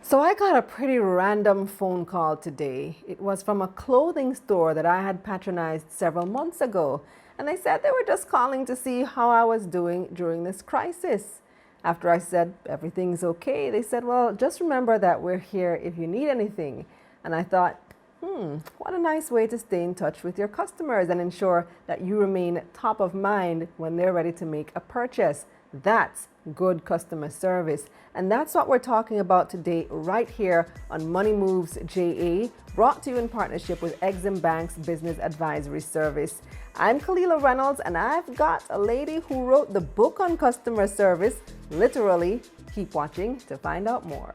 So I got a pretty random phone call today. It was from a clothing store that I had patronized several months ago, and they said they were just calling to see how I was doing during this crisis. After I said everything's okay, they said, "Well, just remember that we're here if you need anything." And I thought, what a nice way to stay in touch with your customers and ensure that you remain top of mind when they're ready to make a purchase. That's good customer service. And that's what we're talking about today, right here on Money Moves JA, brought to you in partnership with Exim Bank's Business Advisory Service. I'm Kalila Reynolds, and I've got a lady who wrote the book on customer service, literally. Keep watching to find out more.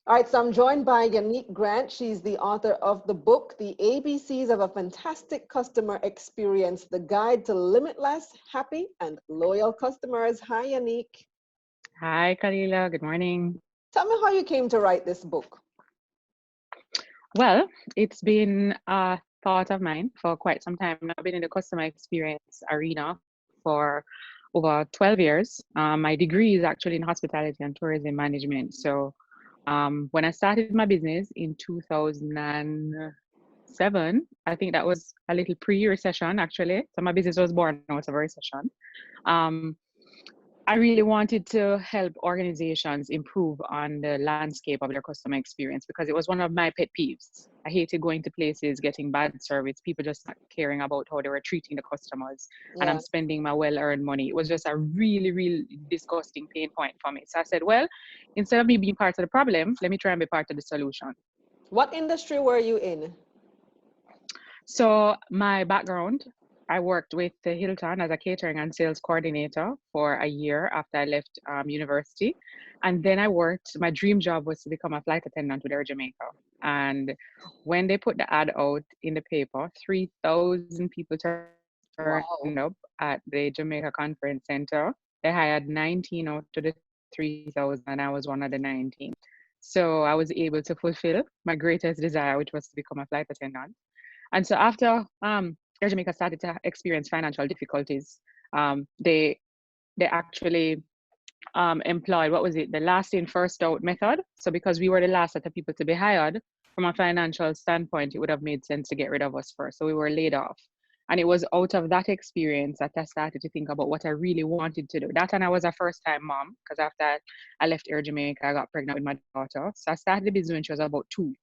All right, so I'm joined by Yanique Grant. She's the author of the book, The ABCs of a Fantastic Customer Experience, the guide to limitless, happy, and loyal customers. Hi, Yanique. Hi, Kalila. Good morning. Tell me how you came to write this book. Well, it's been a thought of mine for quite some time. I've been in the customer experience arena for over 12 years. My degree is actually in hospitality and tourism management. So when I started my business in 2007, I think that was a little pre-recession, actually. So my business was born out of a recession. Um, I really wanted to help organizations improve on the landscape of their customer experience because it was one of my pet peeves. I hated going to places, getting bad service, people just not caring about how they were treating the customers, and I'm Yeah. spending my well earned money. It was just a really, really disgusting pain point for me. So I said, well, instead of me being part of the problem, let me try and be part of the solution. What industry were you in? So my background, I worked with the Hilton as a catering and sales coordinator for a year after I left university. And then I worked, my dream job was to become a flight attendant with Air Jamaica. And when they put the ad out in the paper, 3,000 people turned up at Wow. the Jamaica Conference Center. They hired 19 out of the 3,000, and I was one of the 19. So I was able to fulfill my greatest desire, which was to become a flight attendant. And so after Air Jamaica started to experience financial difficulties, they actually employed, what was it, the last in first out method. So because we were the last set of people to be hired, from a financial standpoint, it would have made sense to get rid of us first. So we were laid off. And it was out of that experience that I started to think about what I really wanted to do. That, and I was a first time mom because after I left Air Jamaica, I got pregnant with my daughter. So I started the business when she was about 2.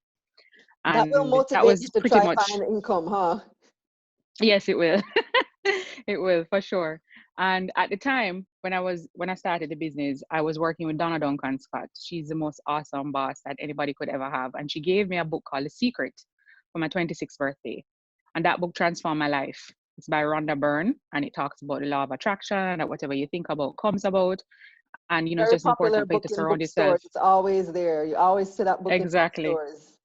That will And that motivate was you to pretty try much, find income, huh? yes, it will. It will for sure. And at the time when I started the business, I was working with Donna Duncan Scott. She's the most awesome boss that anybody could ever have. And she gave me a book called The Secret for my 26th birthday. And that book transformed my life. It's by Rhonda Byrne, and it talks about the law of attraction, that whatever you think about comes about. And it's just Very important for popular you to book in surround yourself. bookstores. It's always there. You always see that book in Exactly. bookstores.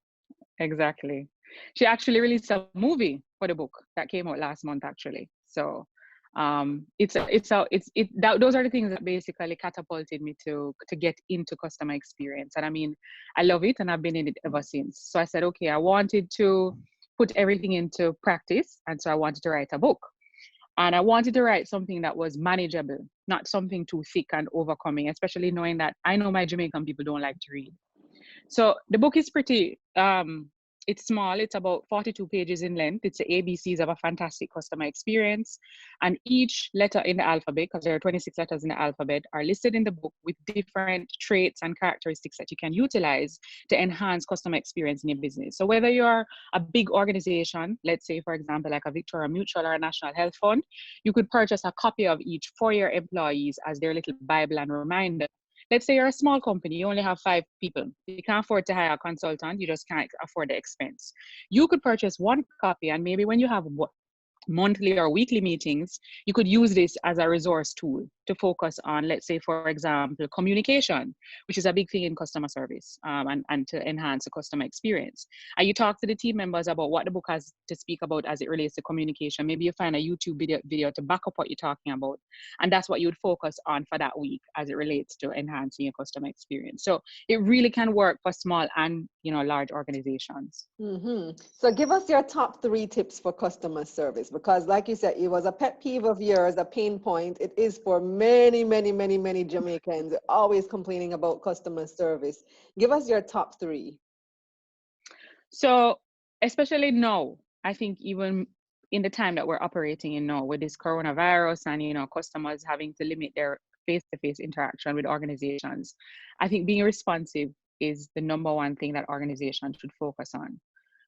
Exactly. She actually released a movie for the book that came out last month, actually. So those are the things that basically catapulted me to get into customer experience. And I mean, I love it, and I've been in it ever since. So I said, okay, I wanted to put everything into practice, and so I wanted to write a book. And I wanted to write something that was manageable, not something too thick and overcoming, especially knowing that I know my Jamaican people don't like to read. So the book is pretty it's small. It's about 42 pages in length. It's the ABCs of a fantastic customer experience. And each letter in the alphabet, because there are 26 letters in the alphabet, are listed in the book with different traits and characteristics that you can utilize to enhance customer experience in your business. So whether you're a big organization, let's say, for example, like a Victoria Mutual or a National Health Fund, you could purchase a copy of each for your employees as their little Bible and reminder. Let's say you're a small company, you only have 5 people. You can't afford to hire a consultant, you just can't afford the expense. You could purchase one copy, and maybe when you have monthly or weekly meetings, you could use this as a resource tool to focus on, let's say, for example, communication, which is a big thing in customer service, and to enhance the customer experience. And you talk to the team members about what the book has to speak about as it relates to communication. Maybe you find a YouTube video to back up what you're talking about. And that's what you would focus on for that week as it relates to enhancing your customer experience. So it really can work for small and large organizations. So give us your top 3 tips for customer service, because like you said, it was a pet peeve of yours, a pain point. It is for many, many, many, many Jamaicans always complaining about customer service. Give us your top 3. So especially now, I think even in the time that we're operating in now with this coronavirus and, customers having to limit their face-to-face interaction with organizations, I think being responsive is the number one thing that organizations should focus on.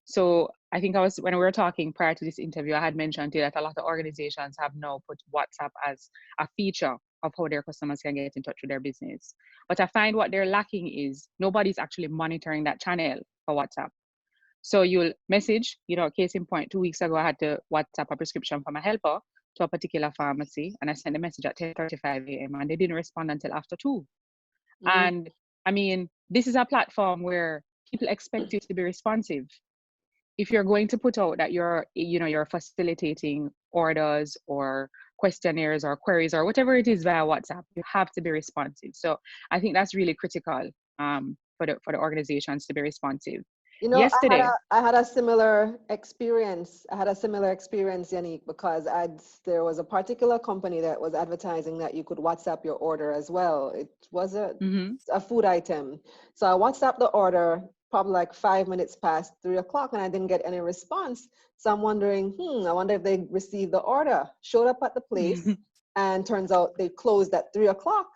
So I think when we were talking prior to this interview, I had mentioned to you that a lot of organizations have now put WhatsApp as a feature of how their customers can get in touch with their business. But I find what they're lacking is nobody's actually monitoring that channel for WhatsApp. So you'll message, case in point, 2 weeks ago, I had to WhatsApp a prescription from a helper to a particular pharmacy, and I sent the message at 10:35 a.m. and they didn't respond until after 2. And I mean, this is a platform where people expect you to be responsive. If you're going to put out that you're facilitating orders or questionnaires or queries or whatever it is via WhatsApp, you have to be responsive. So I think that's really critical for the organizations to be responsive. Yesterday, I had a similar experience. Yanique, because there was a particular company that was advertising that you could WhatsApp your order as well. It was a food item. So I WhatsApped the order probably like 5 minutes past 3 o'clock, and I didn't get any response. So I'm wondering, I wonder if they received the order. Showed up at the place, and turns out they closed at 3 o'clock.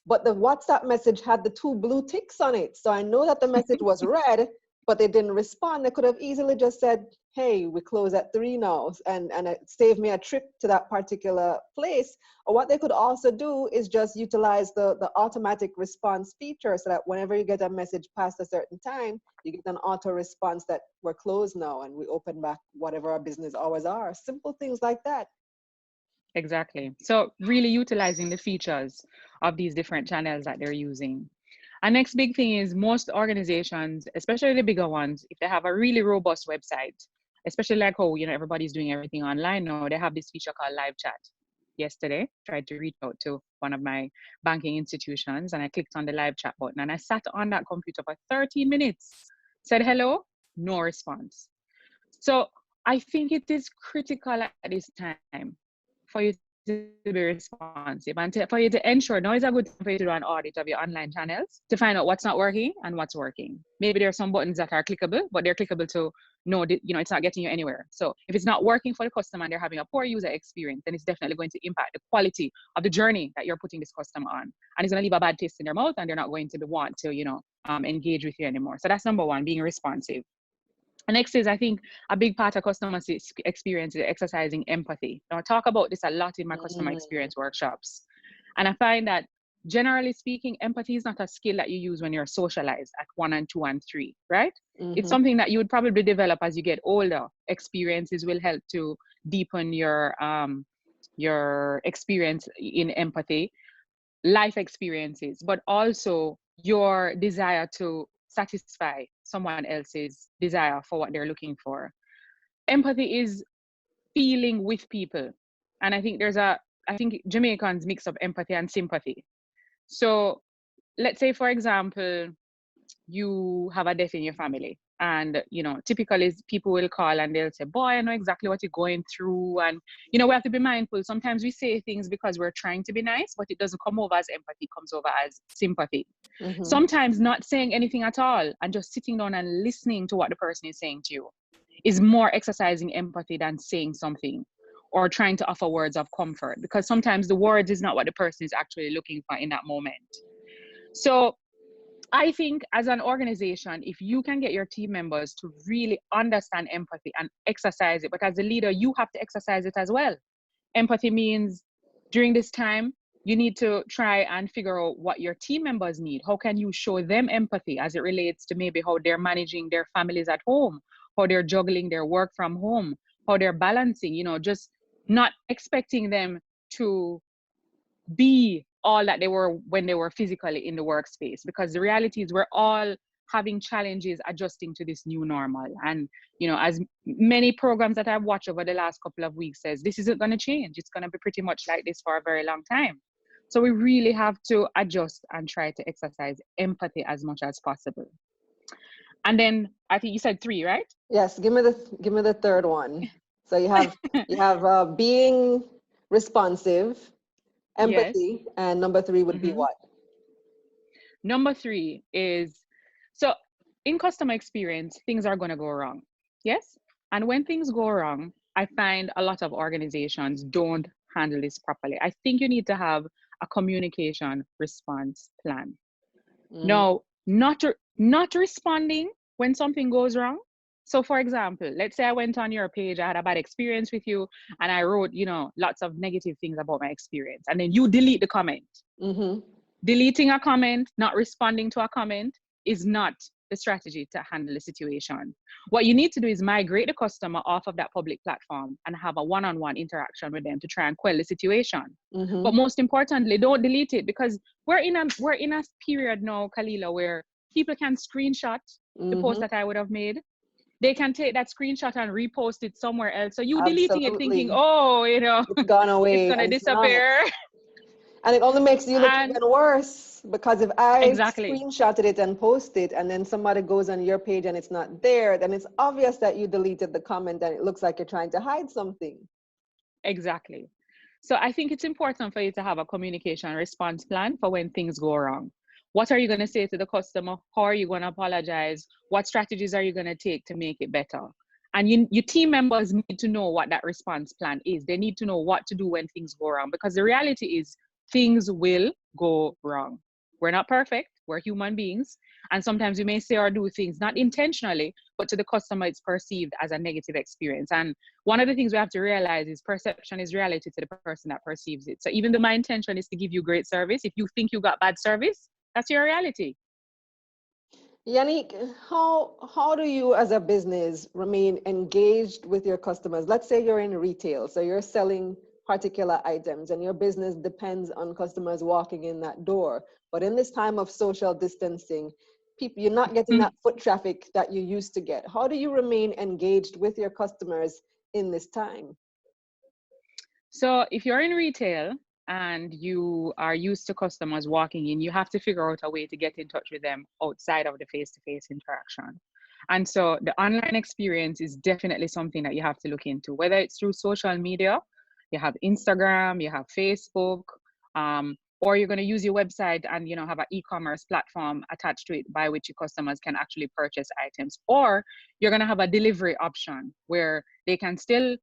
But the WhatsApp message had the 2 blue ticks on it. So I know that the message was read, but they didn't respond. They could have easily just said, hey, we close at 3 now, and it saved me a trip to that particular place. Or what they could also do is just utilize the automatic response feature, so that whenever you get a message past a certain time, you get an auto response that we're closed now and we open back whatever our business hours are. Simple things like that. Exactly. So really utilizing the features of these different channels that they're using. And next big thing is most organizations, especially the bigger ones, if they have a really robust website, especially like how, everybody's doing everything online now, they have this feature called live chat. Yesterday, tried to reach out to one of my banking institutions and I clicked on the live chat button and I sat on that computer for 30 minutes, said hello, no response. So I think it is critical at this time for you to be responsive and for you to ensure now is a good time for you to do an audit of your online channels to find out what's not working and what's working. Maybe there are some buttons that are clickable, but they're clickable to know that, it's not getting you anywhere. So if it's not working for the customer and they're having a poor user experience, then it's definitely going to impact the quality of the journey that you're putting this customer on. And it's going to leave a bad taste in their mouth and they're not going to want to, engage with you anymore. So that's number one, being responsive. And next is, I think, a big part of customer experience is exercising empathy. Now, I talk about this a lot in my customer experience workshops. And I find that, generally speaking, empathy is not a skill that you use when you're socialized at 1 and 2 and 3, right? It's something that you would probably develop as you get older. Experiences will help to deepen your experience in empathy, life experiences, but also your desire to satisfy someone else's desire for what they're looking for. Empathy is feeling with people. And I think I think Jamaicans mix up empathy and sympathy. So let's say, for example, you have a death in your family. And, typically people will call and they'll say, boy, I know exactly what you're going through. And, we have to be mindful. Sometimes we say things because we're trying to be nice, but it doesn't come over as empathy, it comes over as sympathy. Sometimes not saying anything at all and just sitting down and listening to what the person is saying to you is more exercising empathy than saying something or trying to offer words of comfort, because sometimes the words is not what the person is actually looking for in that moment. So I think as an organization, if you can get your team members to really understand empathy and exercise it, but as a leader, you have to exercise it as well. Empathy means during this time, you need to try and figure out what your team members need. How can you show them empathy as it relates to maybe how they're managing their families at home, how they're juggling their work from home, how they're balancing, just not expecting them to be all that they were when they were physically in the workspace, because the reality is we're all having challenges adjusting to this new normal. And as many programs that I've watched over the last couple of weeks says, this isn't going to change. It's going to be pretty much like this for a very long time. So we really have to adjust and try to exercise empathy as much as possible. And then I think you said 3, right? Yes, give me the third one. So you have being responsive, Yes. empathy, and number 3 would be Hmm. what? Number 3 is, so in customer experience, things are going to go wrong. Yes. And when things go wrong, I find a lot of organizations don't handle this properly. I think you need to have a communication response plan. Mm, No, not responding when something goes wrong. So for example, let's say I went on your page, I had a bad experience with you, and I wrote, lots of negative things about my experience, and then you delete the comment. mm-hmm. Deleting a comment, not responding to a comment is not the strategy to handle the situation. What you need to do is migrate the customer off of that public platform and have a one-on-one interaction with them to try and quell the situation. But Mm-hmm. most importantly, don't delete it, because we're in a period now, Kalila, where people can screenshot the post Mm-hmm. that I would have made. They can take that screenshot and repost it somewhere else. So you deleting it thinking, Absolutely. oh, It's gone it's away gonna and it's not. disappear. And it only makes you look And even worse because if I exactly. screenshotted it and post it and then somebody goes on your page and it's not there, then it's obvious that you deleted the comment and it looks like you're trying to hide something. Exactly. So I think it's important for you to have a communication response plan for when things go wrong. What are you going to say to the customer? How are you going to apologize? What strategies are you going to take to make it better? And your team members need to know what that response plan is. They need to know what to do when things go wrong, because the reality is things will go wrong. We're not perfect. We're human beings. And sometimes we may say or do things not intentionally, but to the customer, it's perceived as a negative experience. And one of the things we have to realize is perception is reality to the person that perceives it. So even though my intention is to give you great service, if you think you got bad service, that's your reality. Yanique, how do you as a business remain engaged with your customers? Let's say you're in retail, so you're selling particular items and your business depends on customers walking in that door. But in this time of social distancing, you're not getting that foot traffic that you used to get. How do you remain engaged with your customers in this time? So if you're in retail and you are used to customers walking in, you have to figure out a way to get in touch with them outside of the face-to-face interaction. And so the online experience is definitely something that you have to look into, whether it's through social media, you have Instagram, you have Facebook, or you're going to use your website and have an e-commerce platform attached to it by which your customers can actually purchase items, or you're going to have a delivery option where they can still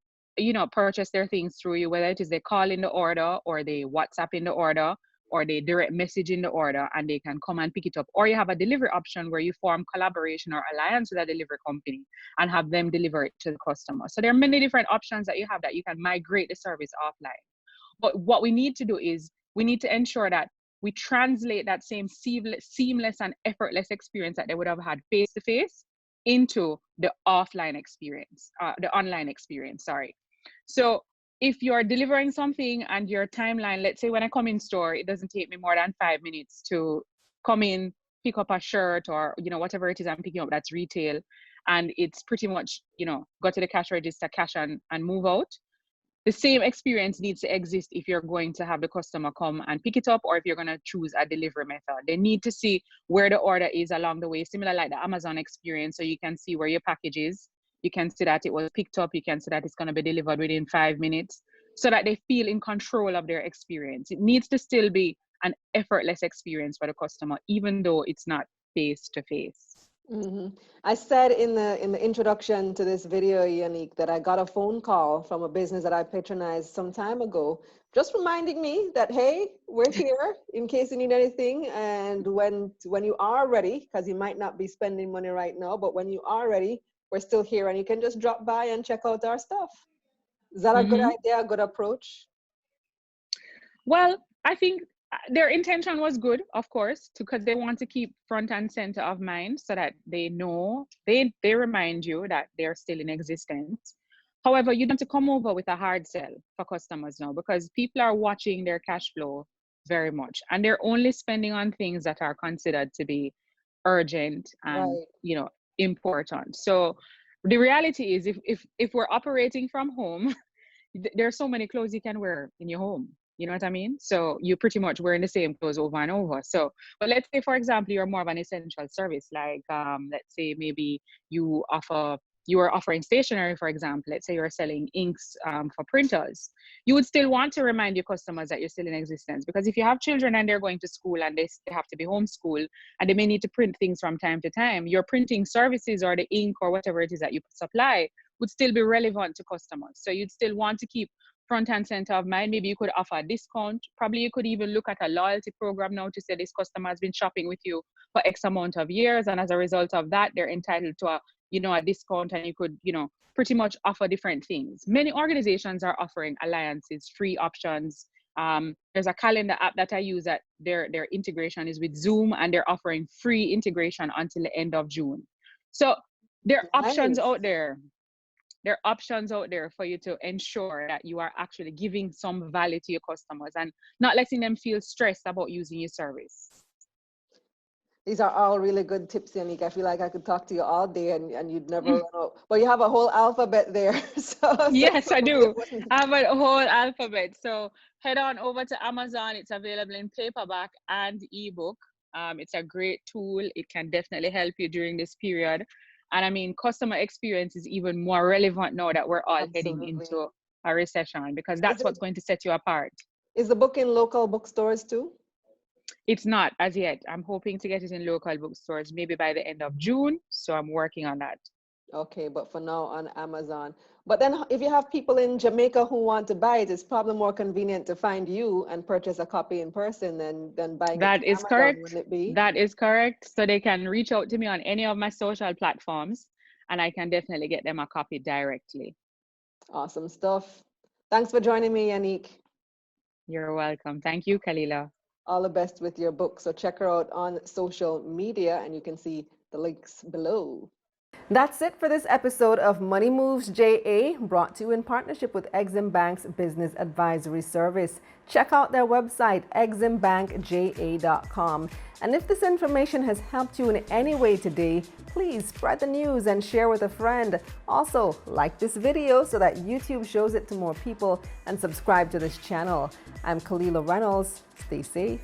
purchase their things through you, whether it is they call in the order or they WhatsApp in the order or they direct message in the order, and they can come and pick it up. Or you have a delivery option where you form collaboration or alliance with a delivery company and have them deliver it to the customer. So there are many different options that you have that you can migrate the service offline. But what we need to do is we need to ensure that we translate that same seamless and effortless experience that they would have had face to face into the offline experience, the online experience, sorry. So if you're delivering something and your timeline, let's say when I come in store, it doesn't take me more than 5 minutes to come in, pick up a shirt or, whatever it is I'm picking up that's retail. And it's pretty much, go to the cash register, cash and move out. The same experience needs to exist if you're going to have the customer come and pick it up, or if you're going to choose a delivery method. They need to see where the order is along the way, similar like the Amazon experience. So you can see where your package is. You can see that it was picked up. You can see that it's going to be delivered within 5 minutes, so that they feel in control of their experience. It needs to still be an effortless experience for the customer, even though it's not face to face. Hmm. I said in the introduction to this video, Yanique, that I got a phone call from a business that I patronized some time ago, just reminding me that hey, we're here in case you need anything, and when you are ready, because you might not be spending money right now, but when you are ready, we're still here, and you can just drop by and check out our stuff. Is that a good Mm-hmm. idea? A good approach? Well, I think their intention was good, of course, because they want to keep front and center of mind so that they know they remind you that they're still in existence. However, you don't have to come over with a hard sell for customers now, because people are watching their cash flow very much, and they're only spending on things that are considered to be urgent and Right. important. So the reality is, if we're operating from home, there's so many clothes you can wear in your home. You know what I mean? So you pretty much wearing the same clothes over and over. So, but let's say, for example, you're more of an essential service, like let's say maybe you are offering stationery, for example. Let's say you're selling inks for printers. You would still want to remind your customers that you're still in existence, because if you have children and they're going to school and they have to be homeschooled and they may need to print things from time to time, your printing services or the ink or whatever it is that you supply would still be relevant to customers. So you'd still want to keep front and center of mind. Maybe you could offer a discount. Probably you could even look at a loyalty program now to say this customer has been shopping with you for X amount of years, and as a result of that, they're entitled to a discount, and you could, pretty much offer different things. Many organizations are offering alliances, free options. There's a calendar app that I use that their integration is with Zoom, and they're offering free integration until the end of June. So there are options out there. There are options out there for you to ensure that you are actually giving some value to your customers and not letting them feel stressed about using your service. These are all really good tips, Yanique. I feel like I could talk to you all day and you'd never run out. But you have a whole alphabet there. Yes, I do. I have a whole alphabet. So head on over to Amazon. It's available in paperback and ebook. It's a great tool. It can definitely help you during this period. And I mean, customer experience is even more relevant now that we're all heading into a recession, because that's what's going to set you apart. Is the book in local bookstores too? It's not as yet. I'm hoping to get it in local bookstores maybe by the end of June. So I'm working on that. Okay, but for now on Amazon. But then if you have people in Jamaica who want to buy it, it's probably more convenient to find you and purchase a copy in person than buying that it is Amazon, correct. Wouldn't it be? That is correct. So they can reach out to me on any of my social platforms, and I can definitely get them a copy directly. Awesome stuff. Thanks for joining me, Yanique. You're welcome. Thank you, Kalila. All the best with your book. So check her out on social media and you can see the links below. That's it for this episode of Money Moves JA, brought to you in partnership with Exim Bank's Business Advisory Service. Check out their website, eximbankja.com. And if this information has helped you in any way today, please spread the news and share with a friend. Also, like this video so that YouTube shows it to more people, and subscribe to this channel. I'm Kalila Reynolds. Stay safe.